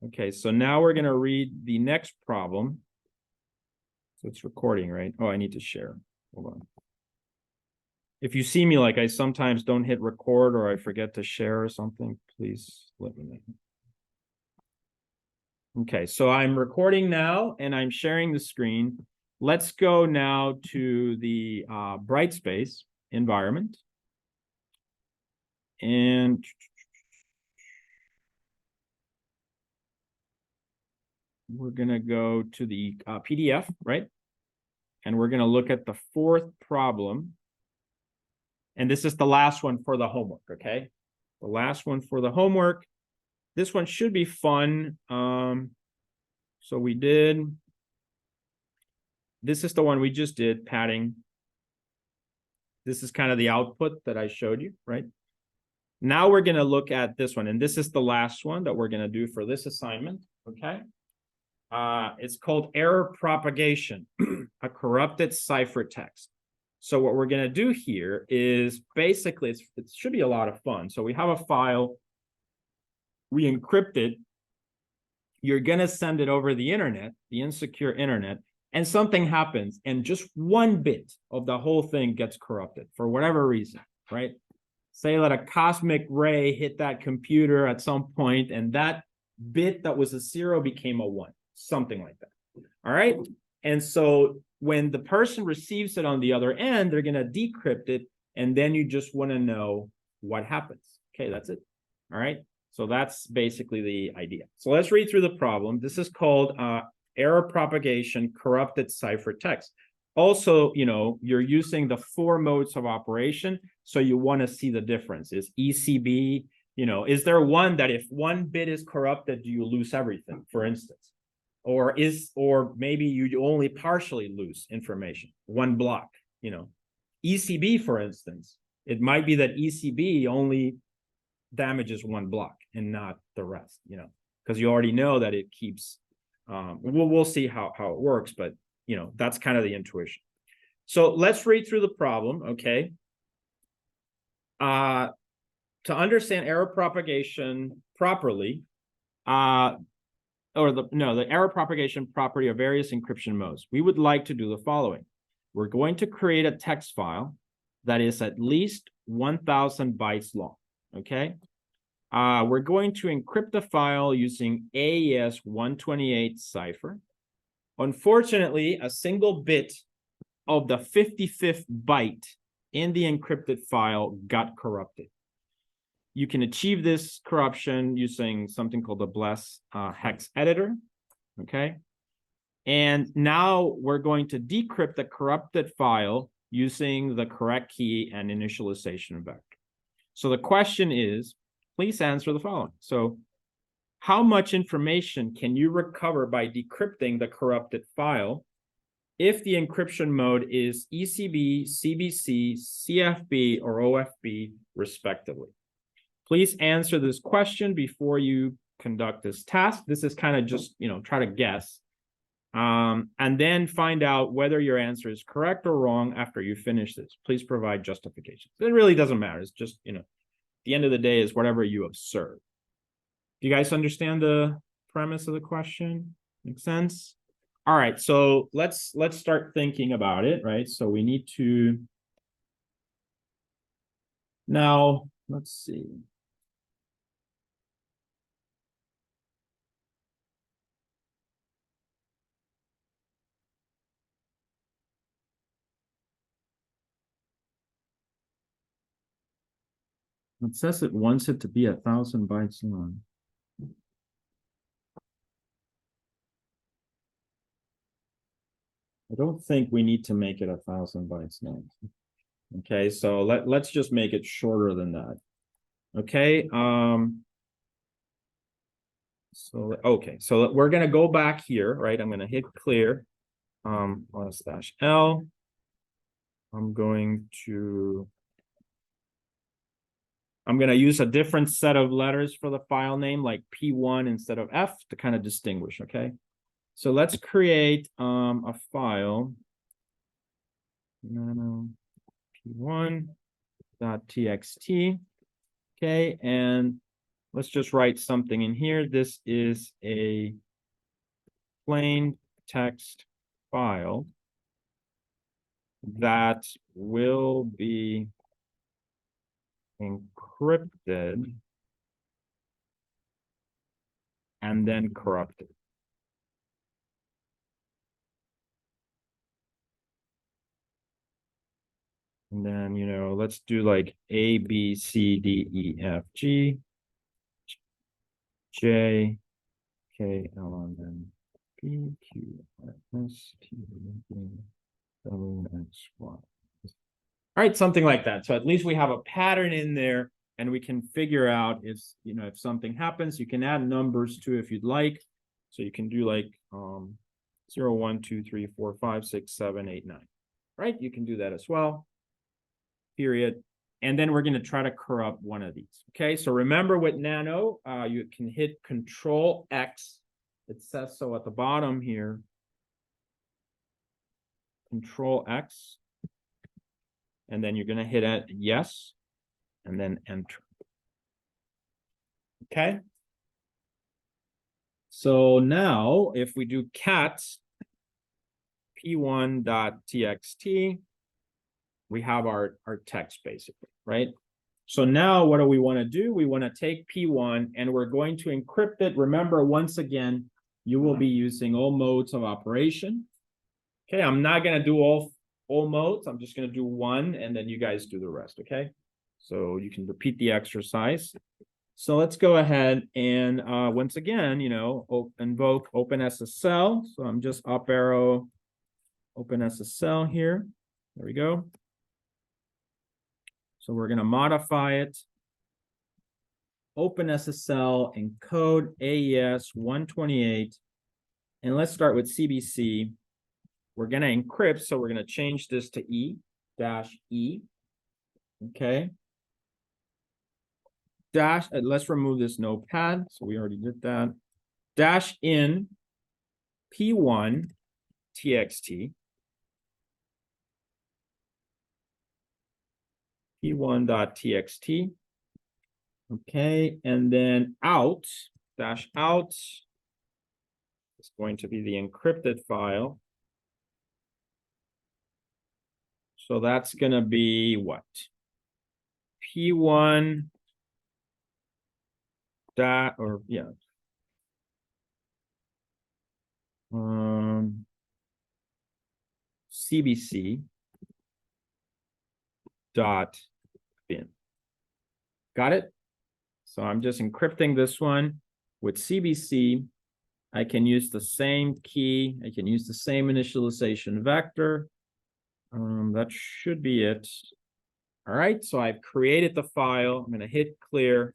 Okay, so now we're going to read the next problem. So it's recording, right? Oh, I need to share. Hold on. If you see me like I sometimes don't hit record or I forget to share or something, please let me know. Okay, so I'm recording now and I'm sharing the screen. Let's go now to the Brightspace environment. And we're going to go to the PDF, right? And we're going to look at the fourth problem. And this is the last one for the homework, okay? The last one for the homework. This one should be fun. So we did, this is the one we just did, padding. This is kind of the output that I showed you, right? Now we're going to look at this one, and this is the last one that we're going to do for this assignment, okay? It's called error propagation, a corrupted ciphertext. So what we're going to do here is basically, it should be a lot of fun. So we have a file, we encrypt it, you're going to send it over the internet, the insecure internet, and something happens, and just one bit of the whole thing gets corrupted for whatever reason, right? Say that a cosmic ray hit that computer at some point, and that bit that was a 0 became a 1, something like that. All right. And so when the person receives it on the other end, they're going to decrypt it, and then you just want to know what happens. Okay, that's it. All right. So that's basically the idea. So let's read through the problem. This is called error propagation corrupted ciphertext. Also, you know, you're using the 4 modes of operation, so you want to see the difference. Is ECB, you know, is there one that if one bit is corrupted, do you lose everything, for instance? Or maybe you only partially lose information, one block, you know. ECB, for instance, it might be that ECB only damages one block and not the rest, you know, because you already know that it keeps, we'll see how it works, but, you know, that's kind of the intuition. So let's read through the problem, okay? To understand error propagation properly, the error propagation property of various encryption modes, we would like to do the following. We're going to create a text file that is at least 1,000 bytes long, okay? We're going to encrypt the file using AES 128 cipher. Unfortunately, a single bit of the 55th byte in the encrypted file got corrupted. You can achieve this corruption using something called the Bless hex editor, okay? And now we're going to decrypt the corrupted file using the correct key and initialization vector. So the question is, please answer the following. So how much information can you recover by decrypting the corrupted file if the encryption mode is ECB, CBC, CFB, or OFB, respectively? Please answer this question before you conduct this task. This is kind of just, you know, try to guess. And then find out whether your answer is correct or wrong after you finish this. Please provide justifications. It really doesn't matter. It's just, you know, the end of the day is whatever you observe. Do you guys understand the premise of the question? Make sense? All right, so let's start thinking about it, right? So we need to now, let's see. It says it wants it to be 1,000 bytes long. I don't think we need to make it 1,000 bytes long. Okay, so let's just make it shorter than that. Okay, so we're gonna go back here, right? I'm gonna hit clear, /L. I'm gonna use a different set of letters for the file name, like P1 instead of F, to kind of distinguish, okay? So let's create a file, P1.txt, okay, and let's just write something in here. This is a plain text file that will be encrypted and then corrupted. And then, you know, let's do like A, B, C, D, E, F, G, J, K, L, M, N, P, Q, R, S, T, U, W, X, Y. All right, something like that. So at least we have a pattern in there and we can figure out if, you know, if something happens. You can add numbers too if you'd like. So you can do like 0, 1, 2, 3, 4, 5, 6, 7, 8, 9. Right? You can do that as well. Period. And then we're going to try to corrupt one of these. Okay, so remember with nano, you can hit Control X. It says so at the bottom here. Control X. And then you're going to hit yes. And then enter. Okay. So now if we do cat p1.txt, we have our text basically, right? So now what do we want to do? We want to take P1 and we're going to encrypt it. Remember, once again, you will be using all modes of operation. Okay, I'm not going to do all modes. I'm just going to do one and then you guys do the rest, okay? So you can repeat the exercise. So let's go ahead and once again, you know, invoke OpenSSL. So I'm just up arrow OpenSSL here. There we go. So we're going to modify it. OpenSSL encode AES 128. And let's start with CBC. We're going to encrypt. So we're going to change this to E-E. Okay. Let's remove this notepad. So we already did that. Dash in P1 TXT. P1.txt. Okay, and then out, dash out is going to be the encrypted file. So that's going to be what? P1 dot, or yeah. CBC dot bin. Got it? So I'm just encrypting this one with CBC. I can use the same key. I can use the same initialization vector. That should be it. All right, so I've created the file. I'm going to hit clear,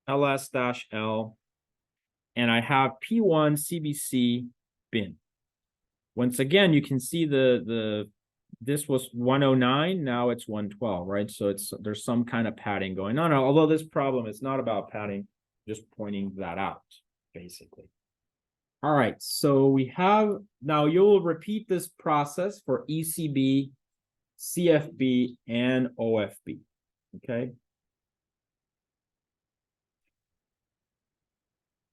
ls-l, and I have P1 CBC bin. Once again, you can see this was 109, now it's 112, right? So there's some kind of padding going on. Although this problem is not about padding, just pointing that out, basically. All right, so we have, now you'll repeat this process for ECB, CFB, and OFB, okay?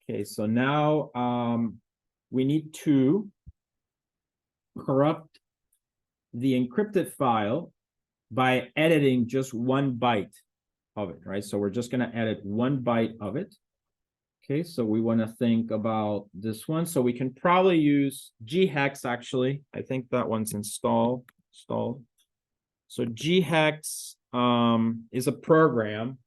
Okay, so now we need to corrupt the encrypted file by editing just 1 byte of it, right? So we're just going to edit 1 byte of it. Okay, so we want to think about this one. So we can probably use ghex, actually. I think that one's installed. So ghex is a program,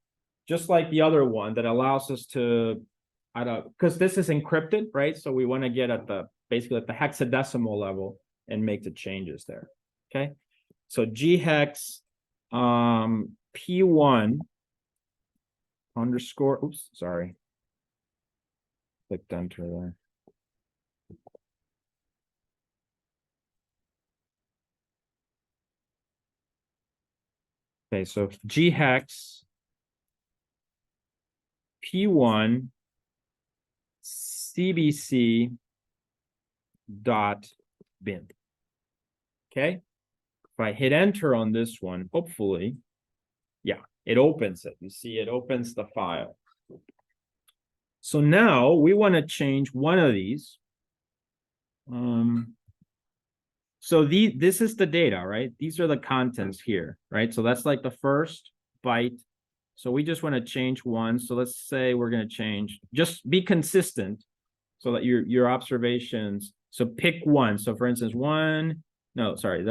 just like the other one, that allows us to, because this is encrypted, right? So we want to get at basically at the hexadecimal level and make the changes there. Okay, so ghex P1 underscore, oops, sorry. Clicked enter there. Okay, so ghex P1 CBC dot bin. Okay, if I hit enter on this one, hopefully, yeah, it opens it. You see, it opens the file. So now we want to change one of these. So this is the data, right? These are the contents here, right? So that's like the first byte. So we just want to change one. So let's say we're going to change, just be consistent so that your observations, so pick one. So for instance, one, no, sorry,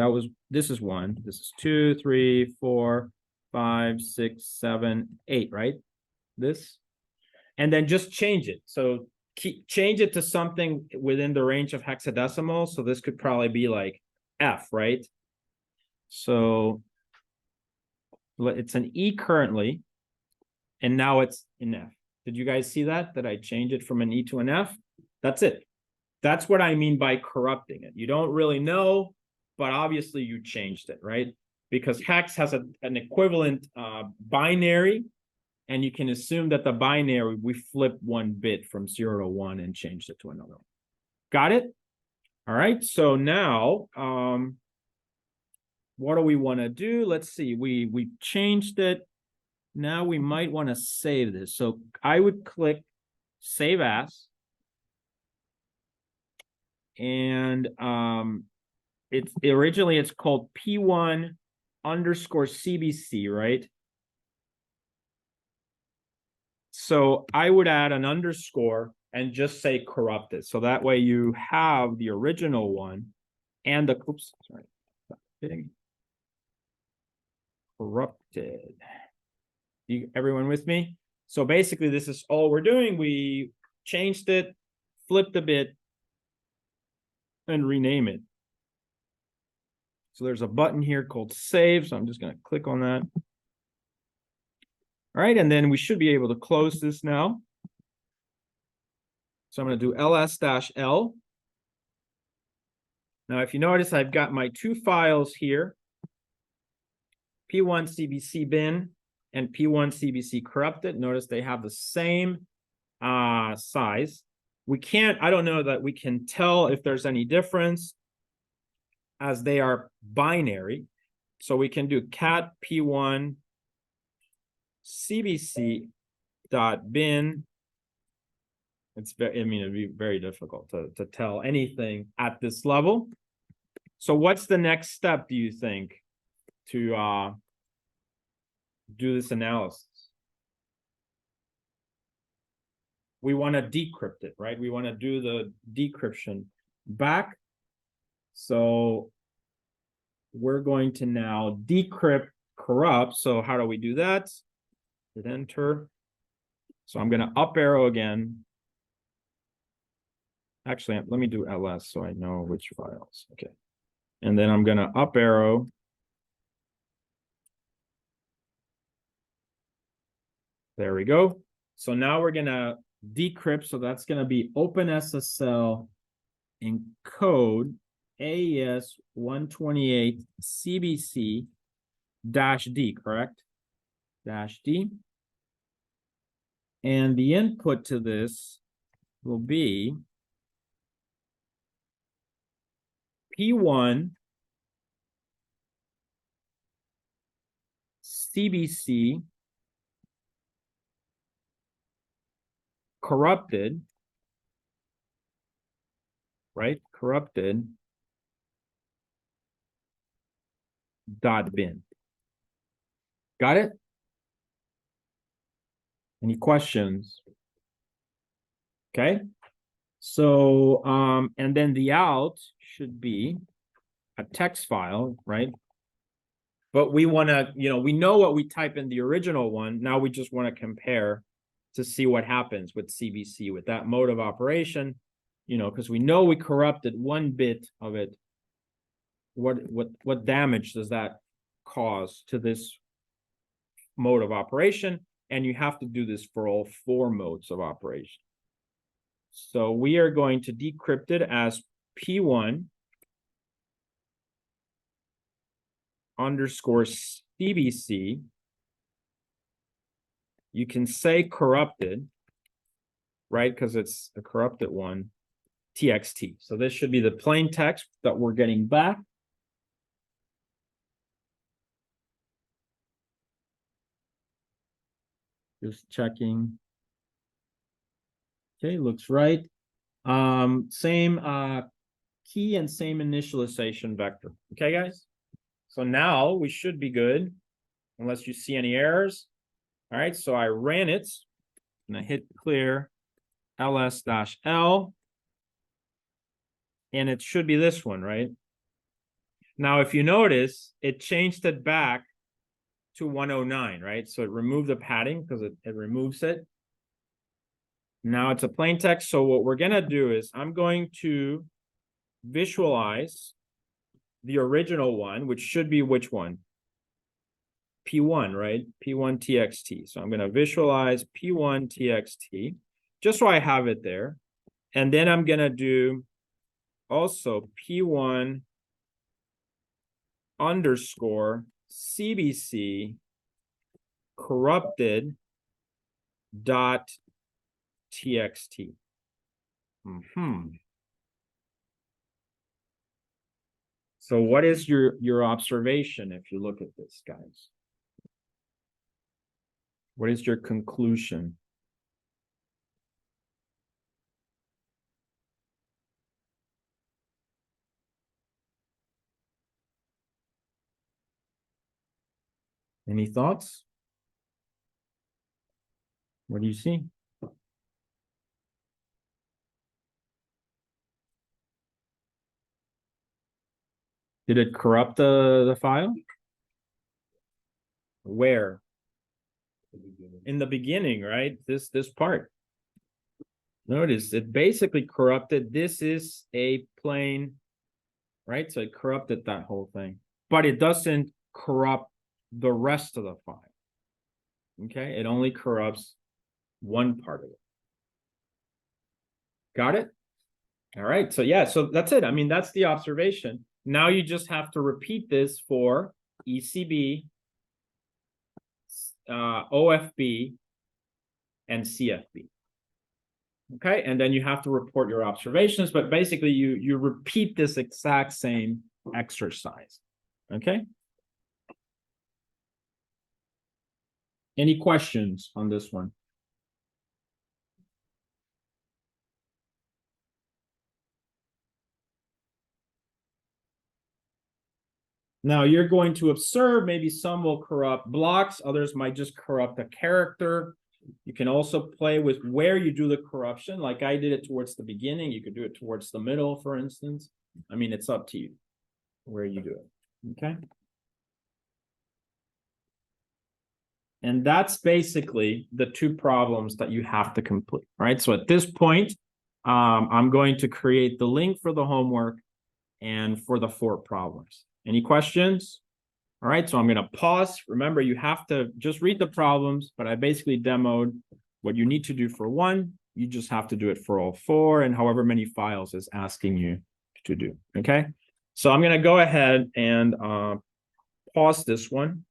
this is one. This is 2, 3, 4, 5, 6, 7, 8, right? This, and then just change it. So change it to something within the range of hexadecimal. So this could probably be like F, right? So it's an E currently, and now it's an F. Did you guys see that? That I changed it from an E to an F? That's it. That's what I mean by corrupting it. You don't really know, but obviously you changed it, right? Because hex has an equivalent binary, and you can assume that the binary, we flip one bit from 0 to 1 and changed it to another one. Got it? All right, so now, what do we want to do? Let's see, we changed it. Now we might want to save this. So I would click Save As. And it's originally it's called P1 underscore CBC, right? So I would add an underscore and just say corrupted. So that way you have the original one and the, oops, sorry, corrupted. Everyone with me? So basically this is all we're doing. We changed it, flipped a bit, and rename it. So there's a button here called save. So I'm just going to click on that. All right, and then we should be able to close this now. So I'm going to do ls-l. Now, if you notice, I've got my two files here, P1 CBC bin and P1 CBC corrupted. Notice they have the same size. I don't know that we can tell if there's any difference as they are binary. So we can do cat P1 CBC dot bin. It'd be very difficult to tell anything at this level. So what's the next step, do you think, to do this analysis? We want to decrypt it, right? We want to do the decryption back. So we're going to now decrypt corrupt. So how do we do that? Hit enter. So I'm going to up arrow again. Actually, let me do ls so I know which files. Okay. And then I'm going to up arrow. There we go. So now we're going to decrypt. So that's going to be OpenSSL encode AES 128 CBC -D, correct? -D. And the input to this will be P1 CBC corrupted, right? Corrupted .bin. Got it? Any questions? Okay. So, and then the out should be a text file, right? But we want to, we know what we type in the original one. Now we just want to compare to see what happens with CBC, with that mode of operation, because we know we corrupted one bit of it. What damage does that cause to this mode of operation? And you have to do this for all 4 modes of operation. So we are going to decrypt it as P1 underscore CBC. You can say corrupted, right? Because it's a corrupted one, TXT. So this should be the plain text that we're getting back. Just checking. Okay, looks right. Same key and same initialization vector. Okay, guys? So now we should be good, unless you see any errors. All right, so I ran it, and I hit clear ls-l, and it should be this one, right? Now, if you notice, it changed it back to 109, right? So it removed the padding because it removes it. Now it's a plain text. So what we're going to do is I'm going to visualize the original one, which should be which one? P1, right? P1 txt. So I'm going to visualize P1 txt just so I have it there. And then I'm going to do also P1 underscore CBC corrupted dot txt. So what is your observation if you look at this, guys? What is your conclusion? Any thoughts? What do you see? Did it corrupt the file? Where? In the beginning, right? This part. Notice it basically corrupted. This is a plain, right? So it corrupted that whole thing, but it doesn't corrupt the rest of the file. Okay, it only corrupts one part of it. Got it? All right, so yeah, so that's it. I mean, that's the observation. Now you just have to repeat this for ECB, OFB, and CFB. Okay, and then you have to report your observations, but basically you repeat this exact same exercise. Okay. Any questions on this one? Now you're going to observe, maybe some will corrupt blocks, others might just corrupt a character. You can also play with where you do the corruption. Like I did it towards the beginning. You could do it towards the middle, for instance. I mean, it's up to you where you do it. Okay. And that's basically the two problems that you have to complete, right? So at this point, I'm going to create the link for the homework and for the 4 problems. Any questions? All right, so I'm going to pause. Remember, you have to just read the problems, but I basically demoed what you need to do for 1. You just have to do it for all 4 and however many files is asking you to do, okay? So I'm going to go ahead and pause this one.